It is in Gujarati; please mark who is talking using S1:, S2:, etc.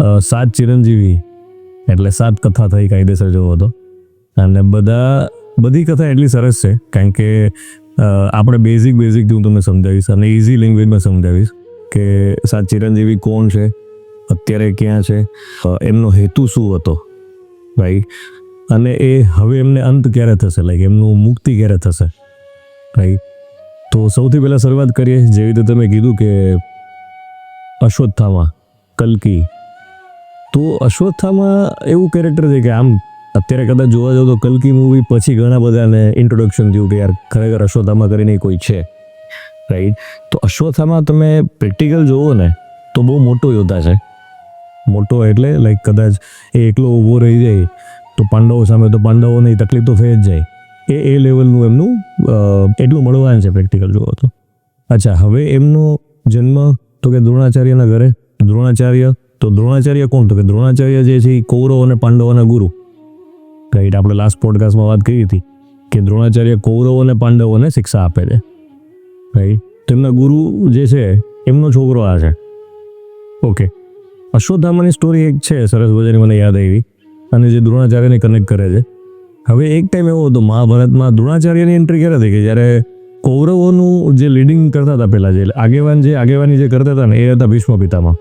S1: 7 ચિરંજીવી એટલે 7 કથા થઈ કાયદેસર જોવો તો. અને બધી કથા એટલી સરસ છે કારણ કે આપણે બેઝિકથી હું તમને સમજાવીશ અને ઇઝી લેંગ્વેજમાં સમજાવીશ કે 7 ચિરંજીવી કોણ છે, અત્યારે ક્યાં છે, એમનો હેતુ શું હતો ભાઈ, અને એ હવે એમને અંત ક્યારે થશે, લાઈક એમનું મુક્તિ ક્યારે થશે ભાઈ. તો સૌથી પહેલાં શરૂઆત કરીએ જેવી રીતે તમે કીધું કે અશ્વત્થામા કલ્કી. તો અશ્વત્થામા એવું કેરેક્ટર છે કે આમ અત્યારે કદાચ જોવા જાવ તો કલ્કી મૂવી પછી ઘણા બધાને ઇન્ટ્રોડક્શન થયું કે યાર ખરેખર અશ્વત્થામા કરીને કોઈ છે રાઈટ. તો અશ્વત્થામા તમે પ્રેક્ટિકલ જોવો ને તો બહુ મોટો યોદ્ધા છે. મોટો એટલે લાઈક કદાચ એ એકલો ઊભો રહી જાય તો પાંડવો સામે તો પાંડવોની તકલીફ તો થઈ જ જાય. એ લેવલનું એમનું એટલું બળવાન છે પ્રેક્ટિકલ જોવો તો. અચ્છા, હવે એમનો જન્મ તો કે દ્રોણાચાર્યના ઘરે. દ્રોણાચાર્ય કોણ? તો કે દ્રોણાચાર્ય જે છે એ કૌરવ અને પાંડવોના ગુરુ રાઈટ. આપણે લાસ્ટ પોડકાસ્ટમાં વાત કરી હતી કે દ્રોણાચાર્ય કૌરવ અને પાંડવોને શિક્ષા આપે છે રાઈટ. તેમના ગુરુ જે છે એમનો છોકરો આ છે. ઓકે, અશ્વત્થામાની સ્ટોરી એક છે સરસ મજાની મને યાદ આવી અને જે દ્રોણાચાર્યને કનેક્ટ કરે છે. હવે એક ટાઈમ એવો હતો મહાભારતમાં દ્રોણાચાર્યની એન્ટ્રી ક્યારે થઈ કે જ્યારે કૌરવોનું જે લીડિંગ કરતા હતા પહેલાં જે આગેવાની જે કરતા હતા ને એ હતા ભીષ્મ પિતામહ.